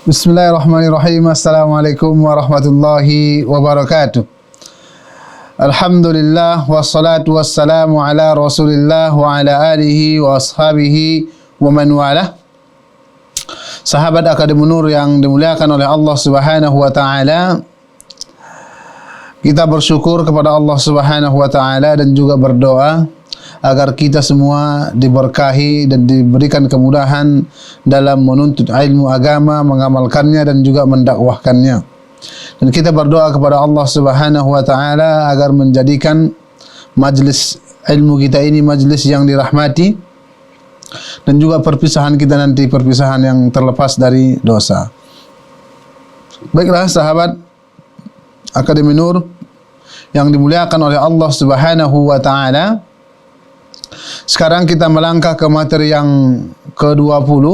Bismillahirrahmanirrahim. Assalamualaikum warahmatullahi wabarakatuh. Alhamdulillah wassalatu wassalamu ala Rasulillah wa ala alihi wa ashabihi wa man walah. Sahabat Akademi Nur yang dimuliakan oleh Allah Subhanahu wa taala, kita bersyukur kepada Allah Subhanahu wa taala dan juga berdoa agar kita semua diberkahi dan diberikan kemudahan dalam menuntut ilmu agama, mengamalkannya dan juga mendakwahkannya. Dan kita berdoa kepada Allah Subhanahu wa taala agar menjadikan majlis ilmu kita ini majlis yang dirahmati dan juga perpisahan kita nanti perpisahan yang terlepas dari dosa. Baiklah sahabat Akademi Nur yang dimuliakan oleh Allah Subhanahu wa taala, sekarang kita melangkah ke materi yang ke-20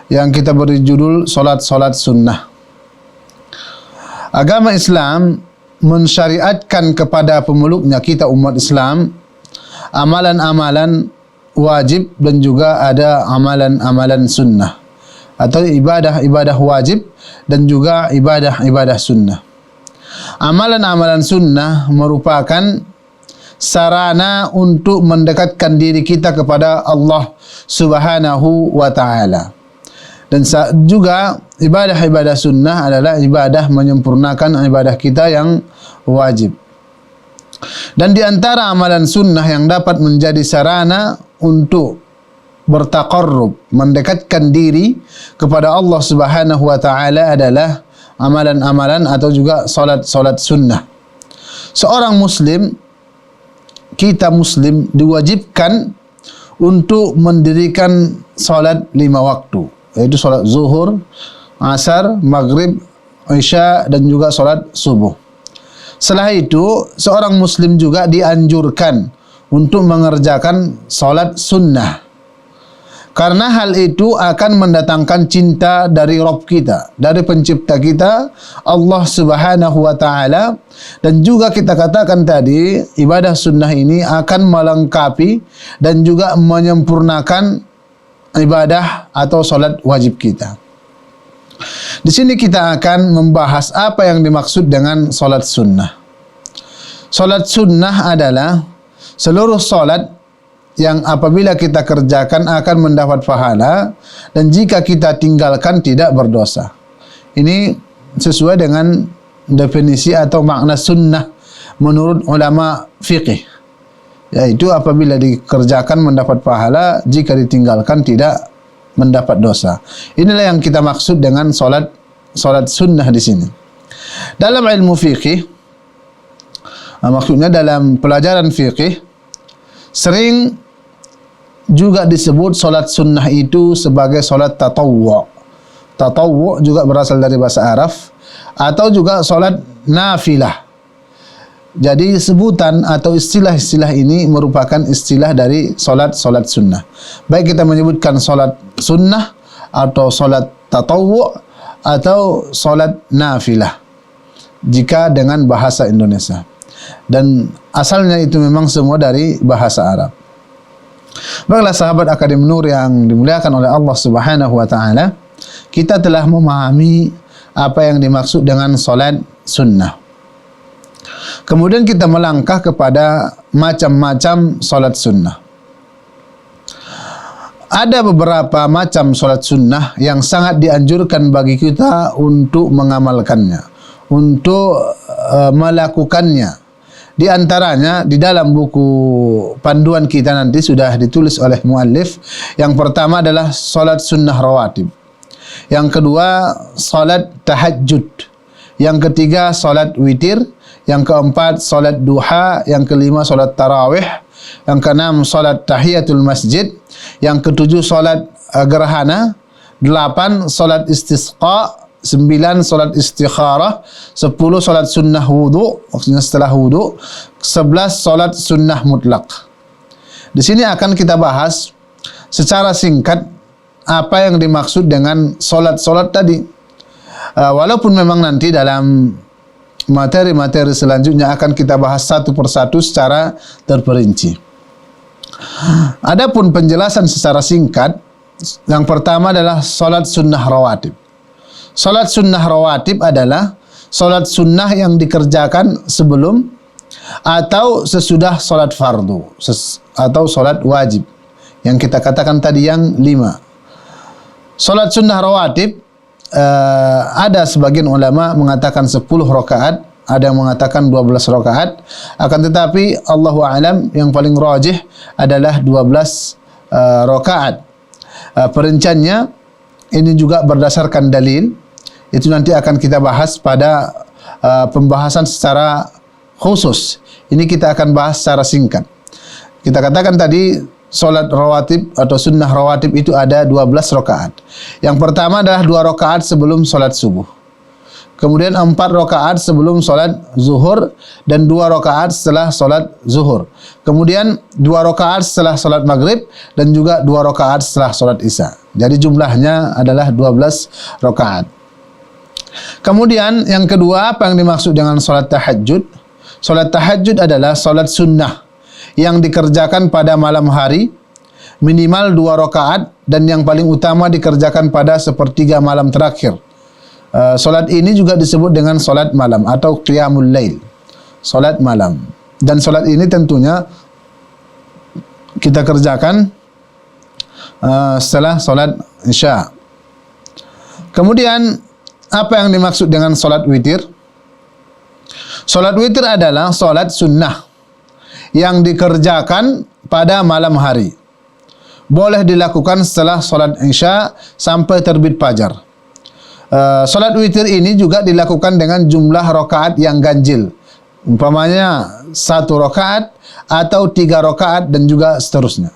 yang kita beri judul solat-solat sunnah. Agama Islam mensyariatkan kepada pemeluknya, kita umat Islam, amalan-amalan wajib dan juga ada amalan-amalan sunnah atau ibadah-ibadah wajib dan juga ibadah-ibadah sunnah. Amalan-amalan sunnah merupakan sarana untuk mendekatkan diri kita kepada Allah Subhanahu wa taala. Dan juga ibadah-ibadah sunnah adalah ibadah menyempurnakan ibadah kita yang wajib. Dan di antara amalan sunnah yang dapat menjadi sarana untuk bertaqarrub, mendekatkan diri kepada Allah Subhanahu wa taala adalah amalan-amalan atau juga salat-salat sunnah. Seorang muslim, kita muslim diwajibkan untuk mendirikan salat 5 waktu, yaitu salat zuhur, asar, maghrib, isya dan juga salat subuh. Setelah itu seorang muslim juga dianjurkan untuk mengerjakan salat sunnah, karena hal itu akan mendatangkan cinta dari Rabb kita, dari pencipta kita Allah Subhanahu wa taala. Dan juga kita katakan tadi, ibadah sunnah ini akan melengkapi dan juga menyempurnakan ibadah atau salat wajib kita. Di sini kita akan membahas apa yang dimaksud dengan salat sunnah. Salat sunnah adalah seluruh salat yang apabila kita kerjakan akan mendapat pahala dan jika kita tinggalkan tidak berdosa. Ini sesuai dengan definisi atau makna sunnah menurut ulama fikih, yaitu apabila dikerjakan mendapat pahala, jika ditinggalkan tidak mendapat dosa. Inilah yang kita maksud dengan salat sunnah di sini. Dalam ilmu fikih, maksudnya dalam pelajaran fikih, sering juga disebut salat sunnah itu sebagai salat tatawwu'. Tatawwu' juga berasal dari bahasa Arab, atau juga salat nafilah. Jadi sebutan atau istilah-istilah ini merupakan istilah dari salat sunnah. Baik kita menyebutkan salat sunnah atau salat tatawwu' atau salat nafilah jika dengan bahasa Indonesia. Dan asalnya itu memang semua dari bahasa Arab. Baiklah sahabat Akademi Nur yang dimuliakan oleh Allah Subhanahu wa taala, kita telah memahami apa yang dimaksud dengan salat sunnah. Kemudian kita melangkah kepada macam-macam salat sunnah. Ada beberapa macam salat sunnah yang sangat dianjurkan bagi kita untuk mengamalkannya, untuk melakukannya. Di antaranya di dalam buku panduan kita nanti sudah ditulis oleh muallif. Yang pertama adalah salat sunnah rawatib. Yang kedua salat tahajud. Yang ketiga salat witir. Yang keempat salat duha. Yang kelima salat tarawih. Yang keenam salat tahiyatul masjid. Yang ketujuh salat gerhana. 8 salat istisqa. 9 salat istikharah, 10 salat sunnah wudu, maksudnya setelah wudu, 11 salat sunnah mutlak. Di sini akan kita bahas secara singkat apa yang dimaksud dengan salat-salat tadi. Walaupun memang nanti dalam materi-materi selanjutnya akan kita bahas satu persatu secara terperinci. Adapun penjelasan secara singkat, yang pertama adalah salat sunnah rawatib. Solat sunnah rawatib adalah solat sunnah yang dikerjakan sebelum atau sesudah solat fardu atau solat wajib yang kita katakan tadi yang 5. Solat sunnah rawatib ada sebagian ulama mengatakan 10 rakaat, ada yang mengatakan 12 rakaat. Akan tetapi Allahu a'lam yang paling rajih adalah 12 rakaat. Perinciannya ini juga berdasarkan dalil. Itu nanti akan kita bahas pada pembahasan secara khusus. Ini kita akan bahas secara singkat. Kita katakan tadi solat rawatib atau sunnah rawatib itu ada 12 rakaat. Yang pertama adalah 2 rakaat sebelum solat subuh. Kemudian 4 rakaat sebelum solat zuhur dan 2 rakaat setelah solat zuhur. Kemudian 2 rakaat setelah solat maghrib dan juga 2 rakaat setelah solat isya. Jadi jumlahnya adalah 12 rakaat. Kemudian yang kedua, apa yang dimaksud dengan solat tahajud? Solat tahajud adalah solat sunnah yang dikerjakan pada malam hari, minimal 2 rakaat, dan yang paling utama dikerjakan pada sepertiga malam terakhir. Solat ini juga disebut dengan solat malam atau qiyamul lail, solat malam. Dan solat ini tentunya kita kerjakan setelah solat isya. Kemudian apa yang dimaksud dengan solat witir? Solat witir adalah solat sunnah yang dikerjakan pada malam hari. Boleh dilakukan setelah solat isya sampai terbit fajar. Solat witir ini juga dilakukan dengan jumlah rakaat yang ganjil. Umpamanya 1 rakaat atau 3 rakaat dan juga seterusnya.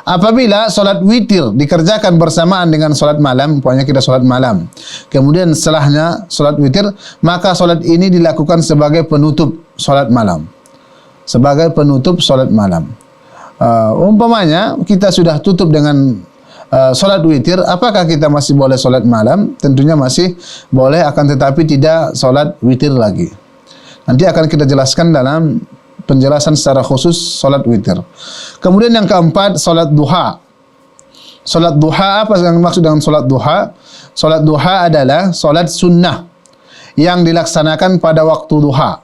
Apabila solat witir dikerjakan bersamaan dengan solat malam, umpamanya kita solat malam, kemudian setelahnya solat witir, maka solat ini dilakukan sebagai penutup solat malam. Sebagai penutup solat malam. Umpamanya kita sudah tutup dengan solat witir, apakah kita masih boleh solat malam? Tentunya masih boleh, akan tetapi tidak solat witir lagi. Nanti akan kita jelaskan dalam penjelasan secara khusus solat witir. Kemudian yang keempat, solat duha. Solat duha, apa yang dimaksud dengan solat duha? Solat duha adalah solat sunnah yang dilaksanakan pada waktu duha,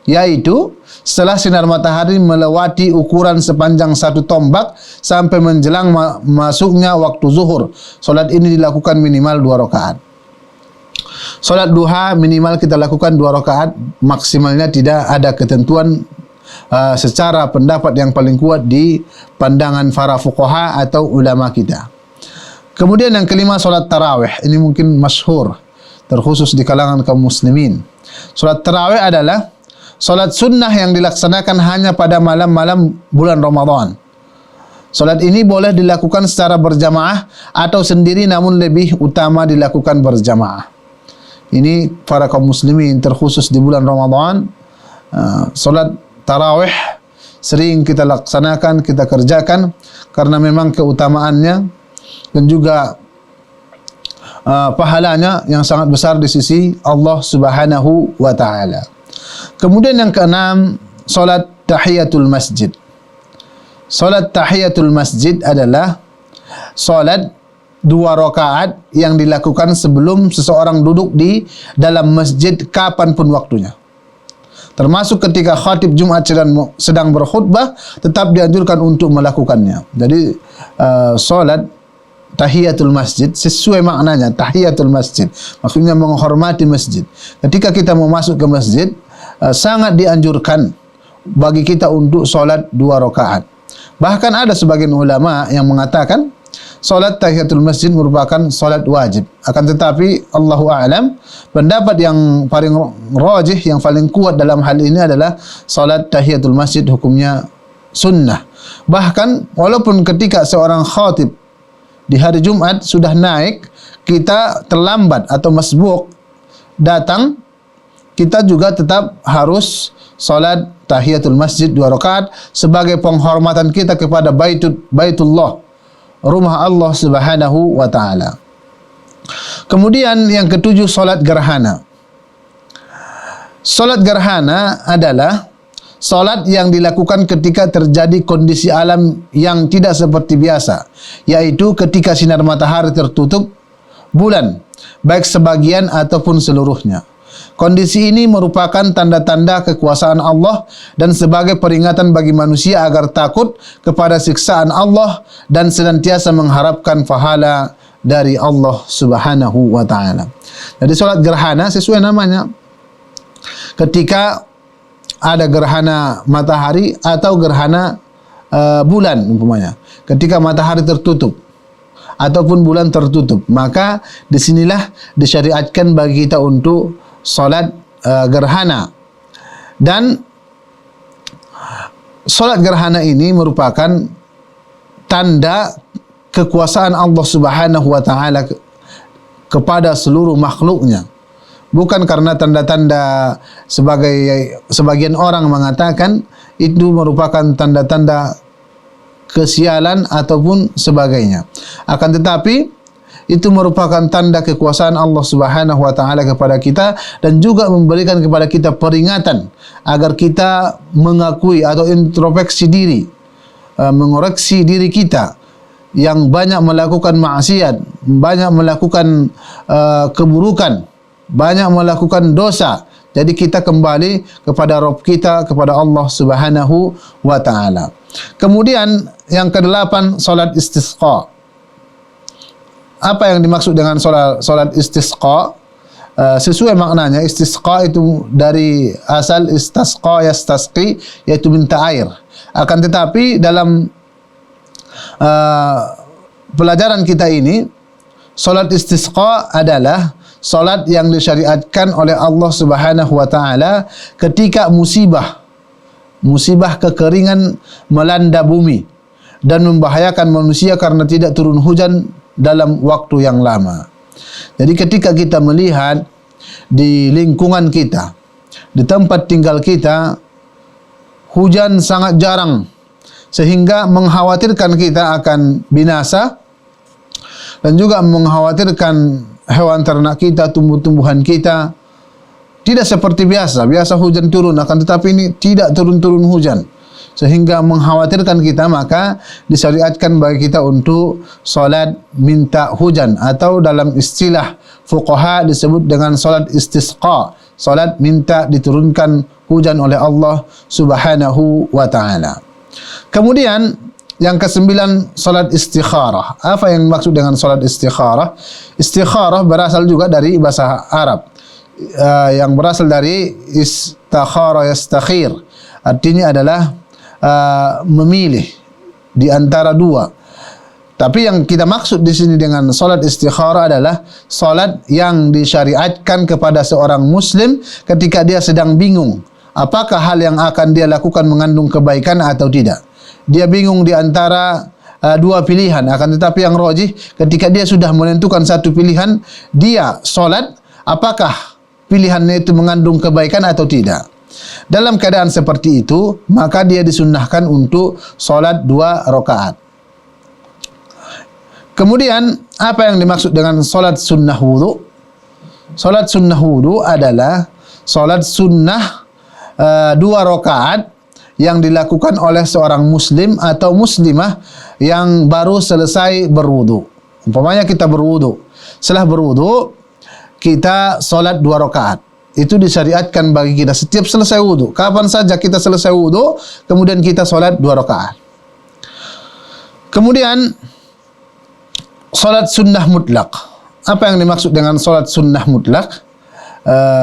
yaitu setelah sinar matahari melewati ukuran sepanjang 1 tombak sampai menjelang masuknya waktu zuhur. Solat ini dilakukan minimal 2 rakaat. Solat duha minimal kita lakukan 2 rakaat, maksimalnya tidak ada ketentuan secara pendapat yang paling kuat di pandangan para fuqaha atau ulama kita. Kemudian yang kelima, solat tarawih. Ini mungkin masyhur, terkhusus di kalangan kaum muslimin. Solat tarawih adalah solat sunnah yang dilaksanakan hanya pada malam-malam bulan Ramadan. Solat ini boleh dilakukan secara berjamaah atau sendiri, namun lebih utama dilakukan berjamaah. Ini para kaum muslimin terkhusus di bulan Ramadan. Solat tarawih sering kita laksanakan, kita kerjakan karena memang keutamaannya dan juga pahalanya yang sangat besar di sisi Allah Subhanahu wa taala. Kemudian yang keenam, solat tahiyatul masjid. Solat tahiyatul masjid adalah solat 2 rakaat yang dilakukan sebelum seseorang duduk di dalam masjid kapanpun waktunya. Termasuk ketika khatib Jumat sedang berkhutbah, tetap dianjurkan untuk melakukannya. Jadi solat tahiyatul masjid sesuai maknanya, tahiyatul masjid, maksudnya menghormati masjid. Ketika kita mau masuk ke masjid, sangat dianjurkan bagi kita untuk solat 2 rakaat. Bahkan ada sebagian ulama yang mengatakan solat tahiyatul masjid merupakan solat wajib. Akan tetapi Allahu a'lam, pendapat yang paling rajih, yang paling kuat dalam hal ini adalah solat tahiyatul masjid hukumnya sunnah. Bahkan walaupun ketika seorang khatib di hari Jumat sudah naik, kita terlambat atau masbuk datang, kita juga tetap harus solat tahiyatul masjid 2 rakaat sebagai penghormatan kita kepada Baitullah, rumah Allah Subhanahu wa taala. Kemudian yang ketujuh, solat gerhana. Solat gerhana adalah solat yang dilakukan ketika terjadi kondisi alam yang tidak seperti biasa, yaitu ketika sinar matahari tertutup, bulan, baik sebagian ataupun seluruhnya. Kondisi ini merupakan tanda-tanda kekuasaan Allah dan sebagai peringatan bagi manusia agar takut kepada siksaan Allah dan senantiasa mengharapkan pahala dari Allah Subhanahu wa taala. Jadi solat gerhana sesuai namanya. Ketika ada gerhana matahari atau gerhana bulan umpamanya, ketika matahari tertutup ataupun bulan tertutup, maka disinilah disyariatkan bagi kita untuk solat gerhana. Dan solat gerhana ini merupakan tanda kekuasaan Allah Subhanahu wa taala kepada seluruh makhluknya. Bukan karena tanda-tanda sebagian orang mengatakan itu merupakan tanda-tanda kesialan ataupun sebagainya. Akan tetapi itu merupakan tanda kekuasaan Allah Subhanahu wa taala kepada kita dan juga memberikan kepada kita peringatan agar kita mengakui atau introspeksi diri, mengoreksi diri kita yang banyak melakukan maksiat, banyak melakukan keburukan, banyak melakukan dosa. Jadi kita kembali kepada Rabb kita, kepada Allah Subhanahu wa taala. Kemudian yang ke-8, salat istisqa. Apa yang dimaksud dengan salat istisqa? Sesuai maknanya, istisqa itu dari asal istasqa yastasqi, yaitu minta air. Akan tetapi dalam pelajaran kita ini, salat istisqa adalah salat yang disyariatkan oleh Allah Subhanahu wa taala ketika musibah kekeringan melanda bumi dan membahayakan manusia karena tidak turun hujan dalam waktu yang lama. Jadi ketika kita melihat di lingkungan kita, di tempat tinggal kita, hujan sangat jarang sehingga mengkhawatirkan kita akan binasa dan juga mengkhawatirkan hewan ternak kita, tumbuh-tumbuhan kita. Tidak seperti biasa hujan turun, akan tetapi ini tidak turun-turun hujan sehingga mengkhawatirkan kita, maka disyariatkan bagi kita untuk salat minta hujan atau dalam istilah fuqaha disebut dengan salat istisqa, salat minta diturunkan hujan oleh Allah Subhanahu wa taala. Kemudian yang ke-9, salat istikharah. Apa yang maksud dengan salat istikharah? Istikharah berasal juga dari bahasa Arab, yang berasal dari istakhara yastakhir. Artinya adalah memilih di antara dua. Tapi yang kita maksud di sini dengan salat istikharah adalah salat yang disyariatkan kepada seorang muslim ketika dia sedang bingung apakah hal yang akan dia lakukan mengandung kebaikan atau tidak. Dia bingung di antara dua pilihan, akan tetapi yang rajih ketika dia sudah menentukan satu pilihan, dia salat apakah pilihannya itu mengandung kebaikan atau tidak. Dalam keadaan seperti itu, maka dia disunnahkan untuk salat 2 rakaat. Kemudian, apa yang dimaksud dengan salat sunnah wudu? Salat sunnah wudu adalah salat sunnah 2 rakaat yang dilakukan oleh seorang muslim atau muslimah yang baru selesai berwudu. Umpamanya kita berwudu. Setelah berwudu, kita salat 2 rakaat. Itu disyariatkan bagi kita setiap selesai wudu. Kapan saja kita selesai wudu, kemudian kita salat 2 rakaat. Kemudian salat sunnah mutlak. Apa yang dimaksud dengan salat sunnah mutlak?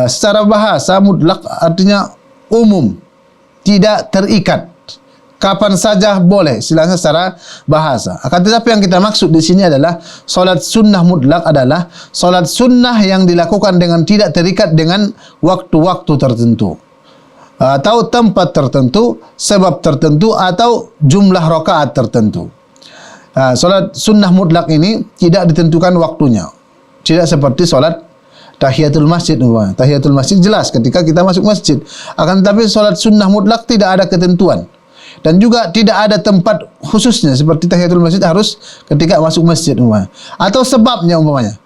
Secara bahasa mutlak artinya umum, tidak terikat. Kapan saja boleh, istilahnya secara bahasa. Akan tetapi yang kita maksud di sini adalah salat sunnah mutlak adalah salat sunnah yang dilakukan dengan tidak terikat dengan waktu-waktu tertentu atau tempat tertentu, sebab tertentu atau jumlah rakaat tertentu. Salat sunnah mutlak ini tidak ditentukan waktunya. Tidak seperti salat tahiyatul masjid. Tahiyatul masjid jelas ketika kita masuk masjid. Akan tetapi salat sunnah mutlak tidak ada ketentuan. Dan juga tidak ada tempat khususnya seperti tahiyatul masjid harus ketika masuk masjid umpamanya. Atau sebabnya umpamanya.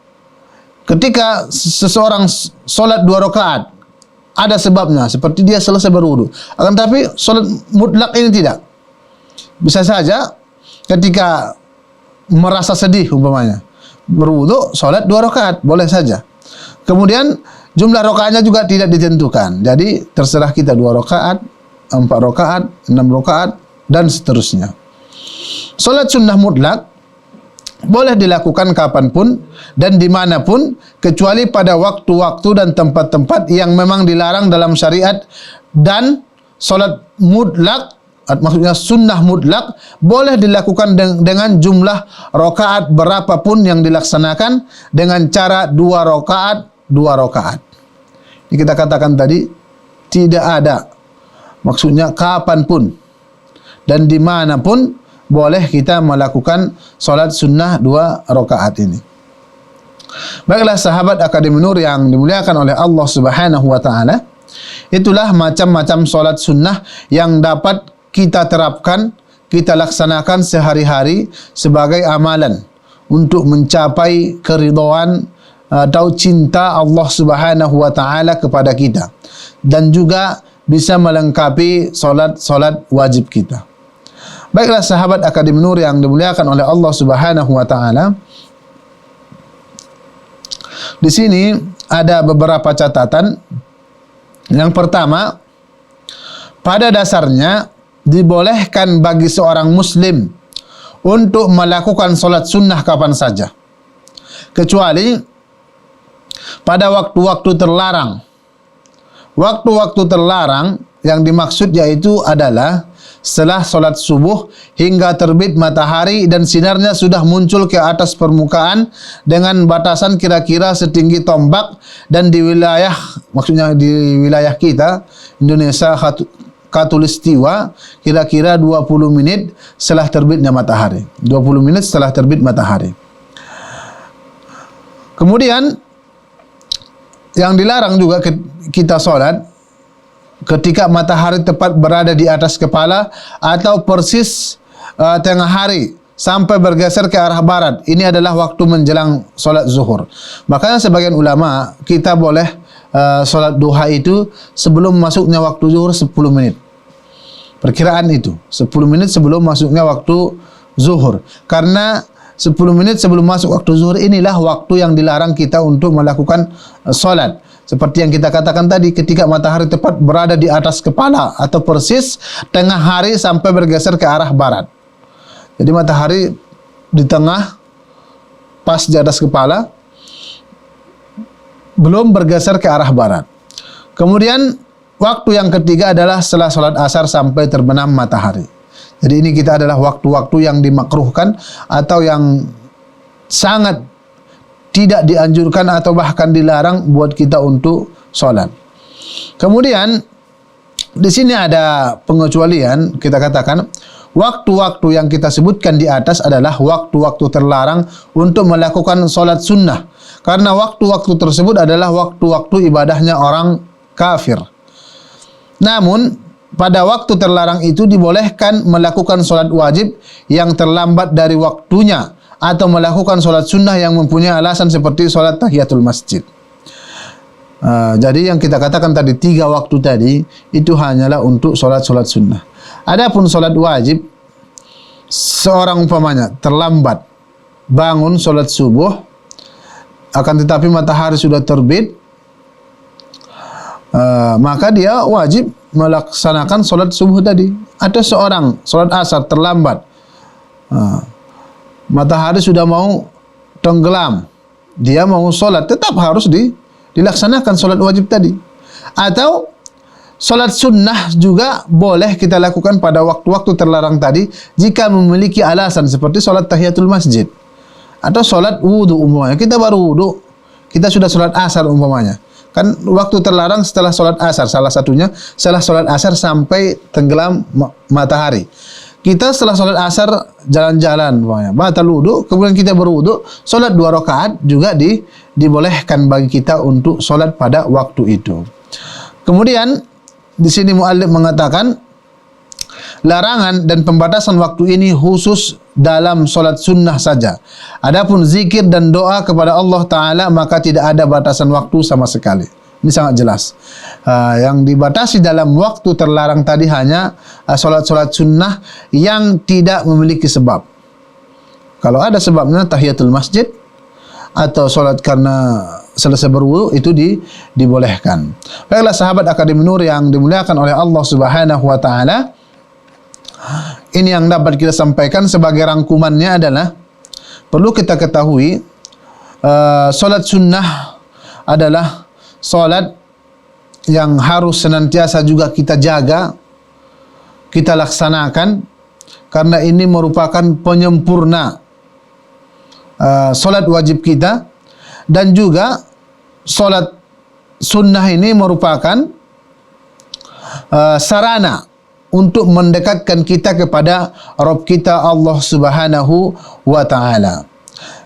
Ketika seseorang solat 2 rakaat ada sebabnya seperti dia selesai berwudu. Akan tetapi solat mutlak ini tidak. Bisa saja ketika merasa sedih umpamanya, berwudu, solat 2 rakaat, boleh saja. Kemudian jumlah rakaatnya juga tidak ditentukan. Jadi terserah kita 2 rakaat, 4 rakaat, 6 rakaat dan seterusnya. Solat sunnah mutlak boleh dilakukan kapanpun dan dimanapun kecuali pada waktu-waktu dan tempat-tempat yang memang dilarang dalam syariat. Dan solat mutlak, maksudnya sunnah mutlak, boleh dilakukan dengan jumlah rakaat berapapun yang dilaksanakan dengan cara 2 rakaat, 2 rakaat. Ini kita katakan tadi, tidak ada, maksudnya kapanpun dan dimanapun boleh kita melakukan solat sunnah 2 rakaat ini. Baiklah sahabat Akademi Nur yang dimuliakan oleh Allah Subhanahu wa taala, itulah macam-macam solat sunnah yang dapat kita terapkan, kita laksanakan sehari-hari sebagai amalan untuk mencapai keridhaan atau cinta Allah Subhanahu wa taala kepada kita, dan juga bisa melengkapi solat-solat wajib kita. Baiklah sahabat Akademi Nur yang dimuliakan oleh Allah Subhanahu wa taala, di sini ada beberapa catatan. Yang pertama, pada dasarnya dibolehkan bagi seorang muslim untuk melakukan solat sunnah kapan saja, kecuali pada waktu-waktu terlarang. Waktu-waktu terlarang yang dimaksud yaitu adalah setelah solat subuh hingga terbit matahari dan sinarnya sudah muncul ke atas permukaan dengan batasan kira-kira setinggi tombak, dan di wilayah, maksudnya di wilayah kita Indonesia Khatulistiwa, kira-kira 20 menit setelah terbitnya matahari. 20 menit setelah terbit matahari. Kemudian yang dilarang juga kita solat ketika matahari tepat berada di atas kepala atau persis tengah hari sampai bergeser ke arah barat. Ini adalah waktu menjelang solat zuhur. Makanya sebagian ulama, kita boleh solat duha itu sebelum masuknya waktu zuhur 10 menit. Perkiraan itu 10 menit sebelum masuknya waktu zuhur. Karena 10 menit sebelum masuk waktu zuhur inilah waktu yang dilarang kita untuk melakukan solat. Seperti yang kita katakan tadi, ketika matahari tepat berada di atas kepala atau persis tengah hari sampai bergeser ke arah barat. Jadi matahari di tengah, pas di atas kepala, belum bergeser ke arah barat. Kemudian waktu yang ketiga adalah setelah solat asar sampai terbenam matahari. Jadi ini kita adalah waktu-waktu yang dimakruhkan atau yang sangat tidak dianjurkan atau bahkan dilarang buat kita untuk solat. Kemudian di sini ada pengecualian. Kita katakan waktu-waktu yang kita sebutkan di atas adalah waktu-waktu terlarang untuk melakukan solat sunnah, karena waktu-waktu tersebut adalah waktu-waktu ibadahnya orang kafir. Namun pada waktu terlarang itu dibolehkan melakukan solat wajib yang terlambat dari waktunya, atau melakukan solat sunnah yang mempunyai alasan seperti solat tahiyatul masjid. Jadi yang kita katakan tadi 3 waktu tadi itu hanyalah untuk solat-solat sunnah. Adapun solat wajib, seorang umpamanya terlambat bangun solat subuh, akan tetapi matahari sudah terbit, maka dia wajib melaksanakan solat subuh tadi. Ada seorang solat asar terlambat, matahari sudah mau tenggelam, dia mau solat, tetap harus dilaksanakan solat wajib tadi. Atau solat sunnah juga boleh kita lakukan pada waktu-waktu terlarang tadi jika memiliki alasan, seperti solat tahiyatul masjid atau solat wudu umpamanya. Kita baru wudu, kita sudah solat asar umpamanya. Kan waktu terlarang setelah solat asar, salah satunya setelah solat asar sampai tenggelam matahari. Kita setelah solat asar jalan-jalan, batal wudu, kemudian kita berwudu, solat 2 rakaat juga dibolehkan bagi kita untuk solat pada waktu itu. Kemudian di sini muallif mengatakan larangan dan pembatasan waktu ini khusus dalam solat sunnah saja. Adapun zikir dan doa kepada Allah Ta'ala maka tidak ada batasan waktu sama sekali. Ini sangat jelas. Yang dibatasi dalam waktu terlarang tadi hanya solat-solat sunnah yang tidak memiliki sebab. Kalau ada sebabnya tahiyatul masjid, atau solat karena selesai berwudu itu dibolehkan. Baiklah sahabat Akademi Nur yang dimuliakan oleh Allah Subhanahu wa taala, ini yang dapat kita sampaikan sebagai rangkumannya adalah perlu kita ketahui solat sunnah adalah solat yang harus senantiasa juga kita jaga, kita laksanakan, karena ini merupakan penyempurna solat wajib kita, dan juga solat sunnah ini merupakan sarana untuk mendekatkan kita kepada Rabb kita Allah Subhanahu wa taala.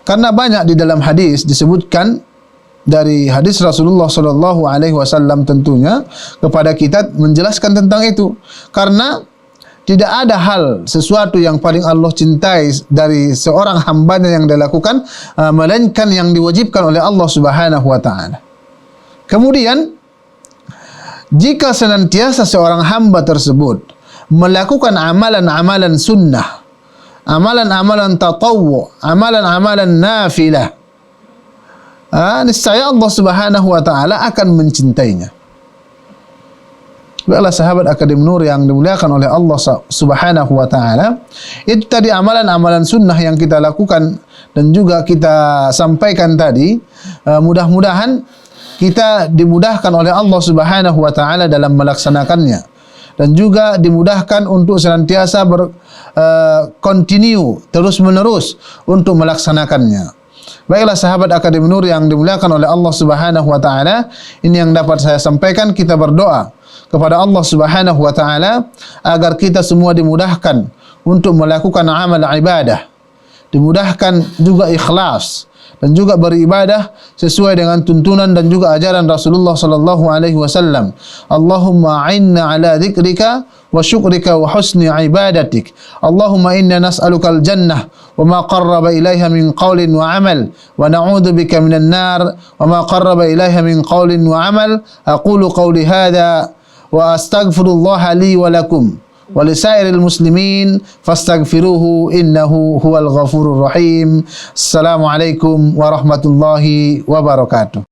Karena banyak di dalam hadis disebutkan, dari hadis Rasulullah sallallahu alaihi wasallam tentunya kepada kita menjelaskan tentang itu. Karena tidak ada hal sesuatu yang paling Allah cintai dari seorang hambanya yang dilakukan melainkan yang diwajibkan oleh Allah Subhanahu wa taala. Kemudian jika senantiasa seorang hamba tersebut melakukan amalan-amalan sunnah, amalan-amalan tatawwu, amalan-amalan nafilah, niscaya Allah Subhanahu wa taala akan mencintainya. Baiklah sahabat Akademi Nur yang dimuliakan oleh Allah Subhanahu wa taala, itu tadi amalan-amalan sunnah yang kita lakukan dan juga kita sampaikan tadi. Mudah-mudahan kita dimudahkan oleh Allah Subhanahu wa taala dalam melaksanakannya, dan juga dimudahkan untuk senantiasa continue terus menerus untuk melaksanakannya. Baiklah sahabat Akademi Nur yang dimuliakan oleh Allah Subhanahu wa taala, ini yang dapat saya sampaikan. Kita berdoa kepada Allah Subhanahu wa taala agar kita semua dimudahkan untuk melakukan amal ibadah, dimudahkan juga ikhlas dan juga beribadah sesuai dengan tuntunan dan juga ajaran Rasulullah sallallahu alaihi wasallam. Allahumma a'inna ala dzikrika wa syukrika wa husni ibadatik. Allahumma inna nas'alukal jannah wa ma qarraba ilaiha min qawlin wa amal, wa na'udzubika minan nar wa ma qarraba ilaiha min qawlin wa amal. Aqulu qawli hadza wa astaghfirullaha li wa lakum wa lisairil muslimin fastaghfiruhu innahu huwal ghafurur rahim. Assalamualaikum warahmatullahi wabarakatuh.